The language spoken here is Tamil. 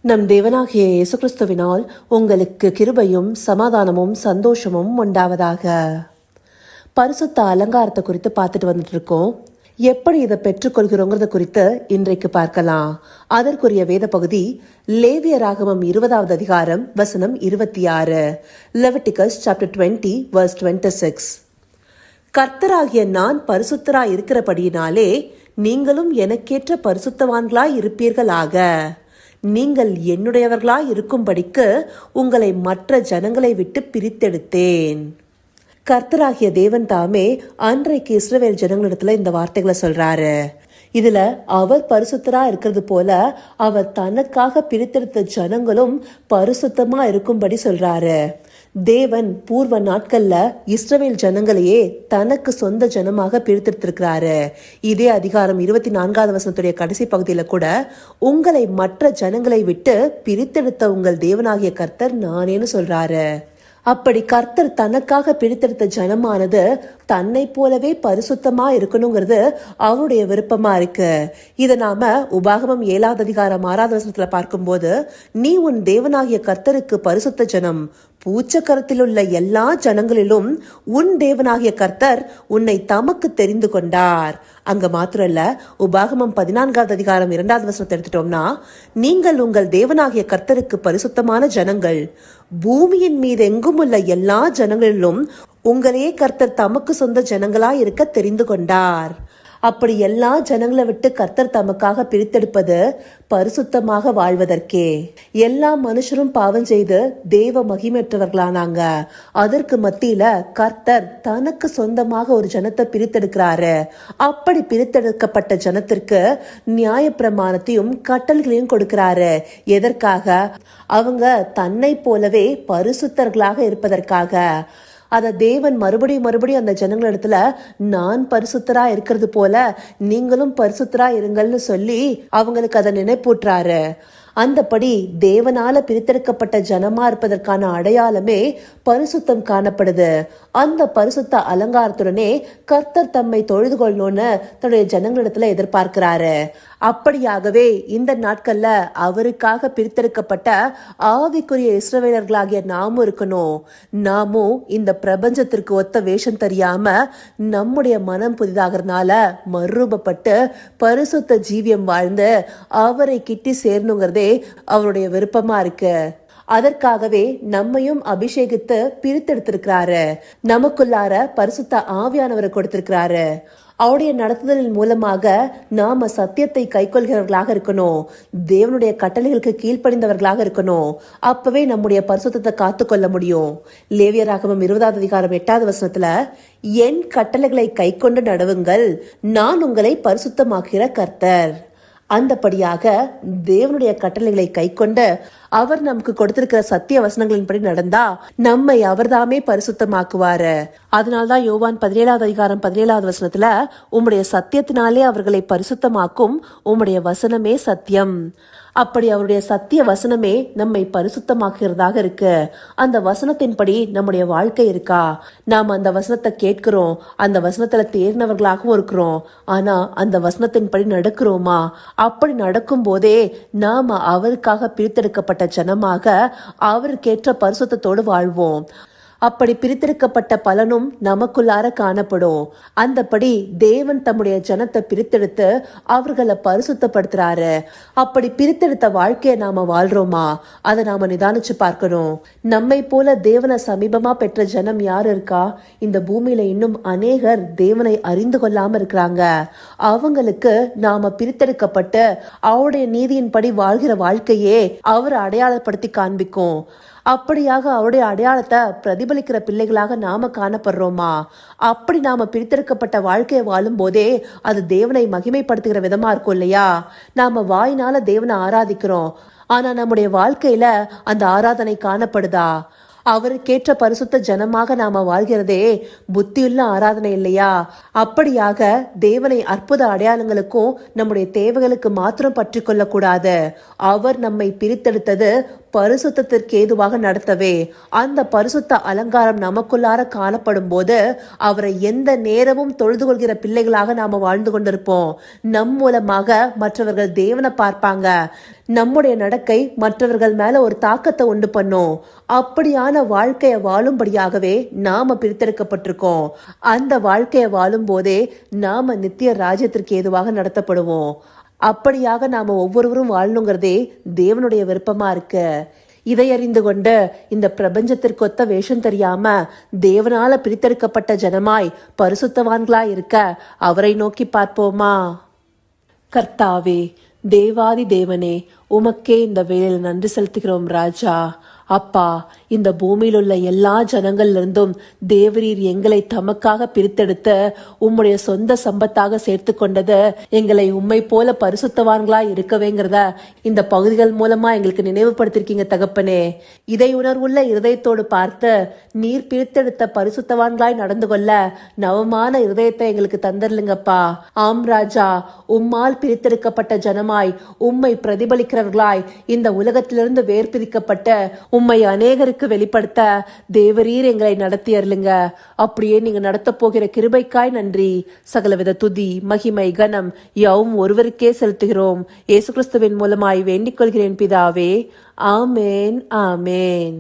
நம் தேவனாகிய இயேசு கிறிஸ்துவினால் உங்களுக்கு கிருபையும் சமாதானமும் சந்தோஷமும் உண்டாவதாக. பரிசுத்த அலங்காரத்தை குறித்து பார்த்துட்டு வந்துட்டு இருக்கோம். எப்படி இதை பெற்றுக்கொள்கிறோங்கிறத குறித்து இன்றைக்கு பார்க்கலாம். அதற்குரிய வேத பகுதி லேவியராகமம் 20வது அதிகாரம் வசனம் 26. Leviticus chapter 20 verse 26. கர்த்தராகிய நான் பரிசுத்தராய் இருக்கிறபடியினாலே நீங்களும் எனக்கேற்ற பரிசுத்தவான்களாய் இருப்பீர்களாக. நீங்கள் என்னுடையவர்களாய் இருக்கும்படிக்கு உங்களை மற்ற ஜனங்களை விட்டு பிரித்தெடுத்தேன். கர்த்தராகிய தேவன் தாமே அன்றைக்கு இஸ்ரவேல் ஜனங்களிடத்துல இந்த வார்த்தைகளை சொல்றாரு. இதுல அவர் பரிசுத்தரா இருக்கிறது போல அவர் தனக்காக பிரித்தெடுத்த ஜனங்களும் பரிசுத்தமா இருக்கும்படி சொல்றாரு. தேவன் பூர்வ நாட்கள்ல இஸ்ரவேல் ஜனங்களையே தனக்கு சொந்த ஜனமாக பிரித்தெடுத்திருக்கிறாரு. இதே அதிகாரம் 24வது வசனத்துடைய கடைசி பகுதியில கூட உங்களை மற்ற ஜனங்களை விட்டு பிரித்தெடுத்த உங்கள் தேவனாகிய கர்த்தர் நானேன்னு சொல்றாரு. அப்படி கர்த்தர் தனக்காக பிரித்தெடுத்த ஜனமானது தன்னை போலவே பரிசுத்தமா இருக்கணுங்கிறது அவருடைய விருப்பமா இருக்கு. இத நாம உபாகமம் 7வது அதிகாரம் 6வது வசனத்துல பார்க்கும்போது, நீ உன் தேவனாகிய கர்த்தருக்கு பரிசுத்த ஜனம், பூச்சக்கரத்தில் உள்ள எல்லா ஜனங்களிலும் உன் தேவனாகிய கர்த்தர் உன்னை தமக்கு தெரிந்து கொண்டார். அங்க மாத்திரம் இல்ல, உபாகமம் 14வது அதிகாரம் 2வது வசனத்தை எடுத்துட்டோம்னா, நீங்கள் உங்கள் தேவனாகிய கர்த்தருக்கு பரிசுத்தமான ஜனங்கள், பூமியின் மீது எங்கும் உள்ள எல்லா ஜனங்களிலும் உங்களையே கர்த்தர் தமக்கு சொந்த ஜனங்களாய் இருக்க தெரிந்து கொண்டார். அப்படி எல்லா ஜனங்களை விட்டு கர்த்தர் தமக்காக பிரித்தெடுப்பது பரிசுத்தமாக வாழ்வதற்கே. எல்லா மனுஷரும் பாவம் செய்து தேவ மகிமற்றவர்களானாங்க. அதற்கு மத்தியில கர்த்தர் தனக்கு சொந்தமாக ஒரு ஜனத்தை பிரித்தெடுக்கிறாரு. அப்படி பிரித்தெடுக்கப்பட்ட ஜனத்திற்கு நியாயப்பிரமாணத்தையும் கட்டளைகளையும் கொடுக்கிறாரு. எதற்காக? அவங்க தன்னை போலவே பரிசுத்தர்களாக இருப்பதற்காக. அத தேவன் மறுபடியும் அந்த ஜனங்கள் இடத்துல நான் பரிசுத்தரா இருக்கிறது போல நீங்களும் பரிசுத்தரா இருங்கள்னு சொல்லி அவங்களுக்கு அதை நினைப்பூட்டுறாரு. அந்தபடி தேவனால பிரித்தெடுக்கப்பட்ட ஜனமா இருப்பதற்கான அடையாளமே பரிசுத்தம் காணப்படுது. அந்த பரிசுத்த அலங்காரத்துடனே கர்த்தர் தம்மை தொழுது கொள்ளணும்னு தன்னுடைய ஜனங்களிடத்துல எதிர்பார்க்கிறாரு. அப்படியாகவே இந்த நாட்கள்ல அவருக்காக பிரித்தெடுக்கப்பட்ட ஆவிக்குரிய இஸ்ரவேலர்களாகிய நாமும் இருக்கணும். நாமும் இந்த பிரபஞ்சத்திற்கு ஒத்த வேஷம் தெரியாம நம்முடைய மனம் புதிதாகிறதுனால மறுரூபப்பட்டு பரிசுத்த ஜீவியம் வாழ்ந்து அவரை கிட்டி சேரணுங்கிறதே அவருடைய விருப்பமா இருக்கு. அதற்காகவே நம்மையும் அபிஷேகித்து பிரித்தெடுத்திருக்கிறாரு. நமக்குள்ளார பரிசுத்த ஆவியானவரை கொடுத்திருக்கிறாரு. அவருடைய நடத்துதலின் மூலமாக நாம சத்தியத்தை கைக்கொள்கிறவர்களாக இருக்கணும். தேவனுடைய கட்டளைகளுக்கு கீழ்ப்படிந்தவர்களாக இருக்கணும். அப்பவே நம்முடைய பரிசுத்தத்தை காத்து கொள்ள முடியும். லேவியராகமம் 20வது அதிகாரம் 8வது வசனத்துல, என் கட்டளைகளை கைக்கொண்டு நடவுங்கள், நான் உங்களை பரிசுத்தமாக்குகிற கர்த்தர். அந்தபடியாக தேவனுடைய கட்டளைகளை கைக்கொண்டு அவர் நமக்கு கொடுத்திருக்கிற சத்திய வசனங்களின்படி நடந்தா நம்மை அவர்தாமே பரிசுத்தமாக்குவாரு. அதனால்தான் யோவான் 17வது அதிகாரம் 17வது வசனத்துல, உம்முடைய சத்தியத்தினாலே அவர்களை பரிசுத்தமாக்கும், உம்முடைய வசனமே சத்தியம். அப்படி அவருடைய சத்திய வசனமே நம்மை பரிசுத்தமாக்குறதாக இருக்கு. அந்த வசனத்தின்படி நம்முடைய வாழ்க்கை இருக்கா? நாம் அந்த வசனத்தை கேட்கிறோம், அந்த வசனத்துல தேர்ந்தவர்களாகவும் இருக்கிறோம். ஆனா அந்த வசனத்தின்படி நடக்கிறோமா? அப்படி நடக்கும் போதே நாம அவருக்காக பிரித்தெடுக்கப்பட்ட ஜனமாக அவருக்கேற்ற பரிசுத்தத்தோடு வாழ்வோம். அப்படி பிரித்தெடுக்கப்பட்ட பலனும் நமக்குள்ளார காணப்படும். அந்தபடி தேவன் தம்முடைய ஜனத்தை பிரித்தெடுத்து அவர்களை பரிசுத்தப்படுத்துறாரு. அப்படி பிரித்தெடுத்த வாழ்க்கையை நாம வாழ்றோமா? அதை நாம நிதானிச்சு பார்க்கணும். நம்மை போல தேவனை சமீபமா பெற்ற ஜனம் யாரு இருக்கா? இந்த பூமியில இன்னும் அநேகர் தேவனை அறிந்து கொள்ளாம இருக்கிறாங்க. அவங்களுக்கு நாம பிரித்தெடுக்கப்பட்டு அவருடைய நீதியின்படி வாழ்கிற வாழ்க்கையே அவர் அடையாளப்படுத்தி காண்பிக்கும். அப்படியாக அவருடைய அடையாளத்தை பிரதிபலிக்கிற பிள்ளைகளாக நாம காணப்படுறோமா? அப்படி நாம பிரித்தெடுக்கப்பட்ட வாழ்க்கையை வாழும் போதே அது தேவனை மகிமைப்படுத்துகிற விதமா இருக்கும் இல்லையா? நாம வாயினால தேவனை ஆராதிக்கிறோம், ஆனா நம்முடைய வாழ்க்கையில அந்த ஆராதனை காணப்படுதா? அவருக்கேற்ற பரிசுத்த ஜனமாக நாம வாழ்கிறதே புத்தியுள்ள ஆராதனை இல்லையா? அப்படியாக தேவனை அற்புத அடையாளங்களுக்கும் நம்முடைய தேவைகளுக்கு மாத்திரம் பற்றி கொள்ள கூடாது. அவர் நம்மை பிரித்தெடுத்தது பரிசுத்தத்திற்கு ஏதுவாக நடத்தவே அந்த பரிசுத்த அலங்காரம் நமக்குள்ளார காணப்படும் போது அவரை எந்த நேரமும் தொழுது கொள்கிற பிள்ளைகளாக நாம வாழ்ந்து கொண்டிருப்போம். நம் மூலமாக மற்றவர்கள் தேவனை பார்ப்பாங்க. நம்முடைய நடக்கை மற்றவர்கள் மேல ஒரு தாக்கத்தை உண்டு பண்ணும். அப்படியான வாழ்க்கையை வாழும்படியாகவே நாம பிரித்தெடுக்கப்பட்டிருக்கோம். அந்த வாழ்க்கையை வாழும் போதே நாம நித்திய ராஜ்யத்திற்கு ஏதுவாக நடத்தப்படுவோம். அப்படியாக நாம ஒவ்வொருவரும் வாழணுங்கிறதே தேவனுடைய விருப்பமா இருக்கு. இதை அறிந்து கொண்டு இந்த பிரபஞ்சத்திற்கு ஒத்த வேஷம் தெரியாம தேவனால பிரித்தெடுக்கப்பட்ட ஜனமாய் பரிசுத்தவான்களாய் இருக்க அவரை நோக்கி பார்ப்போமா? கர்த்தாவே, தேவாதி தேவனே, உமக்கே இந்த வேளையில் நன்றி செலுத்துகிறோம் ராஜா. அப்பா, இந்த பூமியில் உள்ள எல்லா ஜனங்கள்ல இருந்தும் தேவரீர் எங்களை தமக்காக பிரித்தெடுத்து உம்முடைய சொந்த சம்பத்தாக சேர்த்து கொண்டது எங்களை உம்மை போல பரிசுத்தவான்களாய் இருக்கவேங்கிறத இந்த பகுதிகள் மூலமா எங்களுக்கு நினைவுபடுத்திருக்கீங்க தகப்பனே. இதை உணர்வுள்ள இருதயத்தோடு பார்த்து நீர் பிரித்தெடுத்த பரிசுத்தவான்களாய் நடந்து கொள்ள நவமான இருதயத்தை எங்களுக்கு தந்தர்லுங்கப்பா. ஆம் ராஜா, உம்மால் பிரித்தெடுக்கப்பட்ட ஜனமாய் உம்மை பிரதிபலிக்கிறவர்களாய் இந்த உலகத்திலிருந்து வேர்பிரிக்கப்பட்ட உம்மை அநேகருக்கு வெளிப்படுத்த தேவரீர் எங்களை நடத்தி அருளுங்க. அப்படியே நீங்க நடத்த போகிற கிருபைக்காய் நன்றி. சகலவித துதி, மகிமை, கனம் யாவும் ஒருவருக்கே செலுத்துகிறோம். இயேசு கிறிஸ்துவின் மூலமாய் வேண்டிக் கொள்கிறேன் பிதாவே. ஆமேன், ஆமேன்.